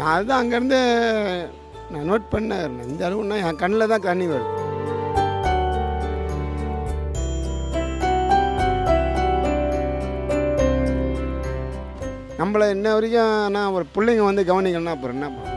நான் அதுதான் அங்கேருந்து நான் நோட் பண்ணேன். இந்த அளவுன்னா என் கண்ணில் தான் கண்ணி வருது. நம்மளை இன்ன வரைக்கும் நான் ஒரு பிள்ளைங்க வந்து கவனிக்கணும்னா அப்புறம் என்ன பண்ணணும்?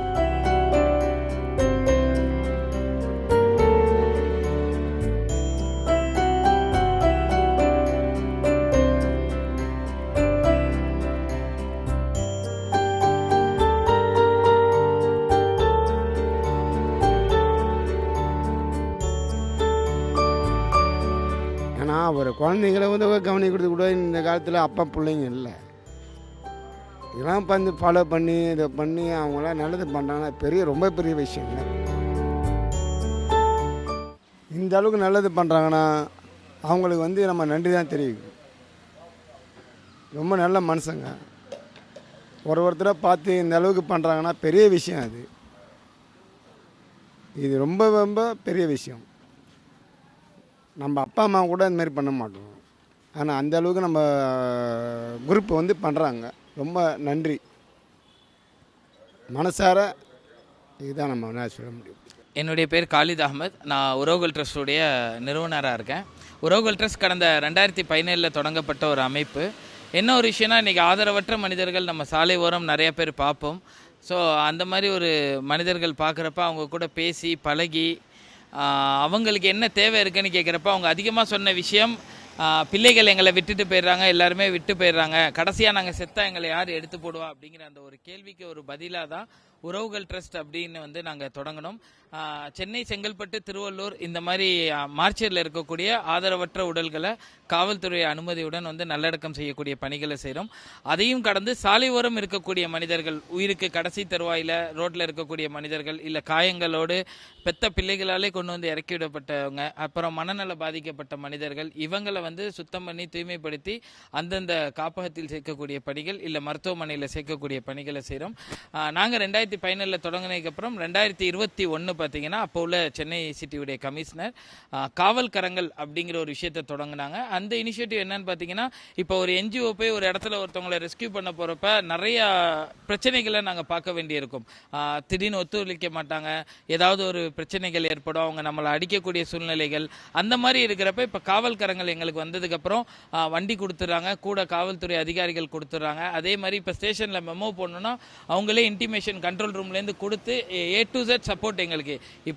ஏன்னா ஒரு குழந்தைங்கள வந்து கவனிக்கிறது கூட இந்த காலத்தில் அப்பா பிள்ளைங்க இல்லை. இதெல்லாம் வந்து ஃபாலோ பண்ணி இதை பண்ணி அவங்களாம் நல்லது பண்ணுறாங்கன்னா ரொம்ப பெரிய விஷயங்க. இந்த அளவுக்கு நல்லது பண்ணுறாங்கன்னா அவங்களுக்கு வந்து நம்ம நன்றி தான் தெரிவிக்கணும். ரொம்ப நல்ல மனுஷங்க. ஒருத்தரை பார்த்து இந்த அளவுக்கு பண்ணுறாங்கன்னா பெரிய விஷயம் அது. இது ரொம்ப ரொம்ப பெரிய விஷயம். நம்ம அப்பா அம்மா கூட இந்த மாதிரி பண்ண மாட்டோம். ஆனால் அந்த அளவுக்கு நம்ம குரூப் வந்து பண்ணுறாங்க. ரொம்ப நன்றி. மனசார இதுதான் நம்ம என்ன சொல்ல முடியும். என்னுடைய பேர் காலித் அகமது. நான் உறவுகள் ட்ரஸ்ட்டுடைய நிறுவனராக இருக்கேன். உறவுகள் ட்ரஸ்ட் கடந்த 2017 தொடங்கப்பட்ட ஒரு அமைப்பு. என்ன ஒரு விஷயம்னா, இன்றைக்கி ஆதரவற்ற மனிதர்கள் நம்ம சாலை ஓரம் நிறைய பேர் பார்ப்போம். ஸோ அந்த மாதிரி ஒரு மனிதர்கள் பார்க்குறப்ப அவங்க கூட பேசி பழகி அவங்களுக்கு என்ன தேவை இருக்குன்னு கேட்குறப்ப அவங்க அதிகமாக சொன்ன விஷயம், பிள்ளைகள் எங்களை விட்டுட்டு போயிடுறாங்க, எல்லாருமே விட்டு போயிடுறாங்க, கடைசியாக நாங்கள் செத்தா எங்களை யார் எடுத்து போடுவா அப்படிங்கிற அந்த ஒரு கேள்விக்கு ஒரு பதிலாக தான் உறவுகள் ட்ரஸ்ட் அப்படின்னு வந்து நாங்கள் தொடங்கினோம். சென்னை, செங்கல்பட்டு, திருவள்ளூர் இந்த மாதிரி மார்ச்சேரியில் இருக்கக்கூடிய ஆதரவற்ற உடல்களை காவல்துறை அனுமதியுடன் வந்து நல்லடக்கம் செய்யக்கூடிய பணிகளை செய்கிறோம். அதையும் கடந்து சாலை ஓரம் இருக்கக்கூடிய மனிதர்கள், உயிருக்கு கடைசி தருவாயில் ரோட்டில் இருக்கக்கூடிய மனிதர்கள், இல்லை காயங்களோடு பெத்த பிள்ளைகளாலே கொண்டு வந்து இறக்கி விடப்பட்டவங்க, அப்புறம் மனநல பாதிக்கப்பட்ட மனிதர்கள், இவங்களை வந்து சுத்தம் பண்ணி தூய்மைப்படுத்தி அந்தந்த காப்பகத்தில் சேர்க்கக்கூடிய பணிகள், இல்லை மருத்துவமனையில் சேர்க்கக்கூடிய பணிகளை செய்கிறோம். நாங்கள் 2017 தொடங்கினதுக்கப்புறம் 2021 பார்த்தீங்கன்னா அப்போ உள்ள சென்னை சிட்டியுடைய கமிஷனர் காவல் கரங்கள் அப்படிங்கிற ஒரு விஷயத்தை தொடங்கினாங்க. அந்த இனிஷியேட்டிவ் என்னன்னு பார்த்தீங்கன்னா, இப்போ ஒரு என்ஜிஓ போய் ஒரு இடத்துல ஒருத்தவங்களை ரெஸ்கியூ பண்ண போகிறப்ப நிறைய பிரச்சனைகளை நாங்கள் பார்க்க வேண்டியிருக்கும். திடீர்னு ஒத்துழைக்க மாட்டாங்க, ஏதாவது ஒரு பிரச்சனைகள் ஏற்படும், அவங்க நம்மளை அடிக்கக்கூடிய சூழ்நிலைகள், அந்த மாதிரி இருக்கிறப்ப இப்போ காவல் கரங்கள் எங்களுக்கு வந்ததுக்கப்புறம் வண்டி கொடுத்துட்றாங்க, கூட காவல்துறை அதிகாரிகள் கொடுத்துட்றாங்க. அதே மாதிரி இப்போ ஸ்டேஷனில் மெமோ போடணுன்னா அவங்களே இன்டிமேஷன் கண்ட்ரோல் ரூம்லேருந்து கொடுத்து A to Z சப்போர்ட் எங்களுக்கு.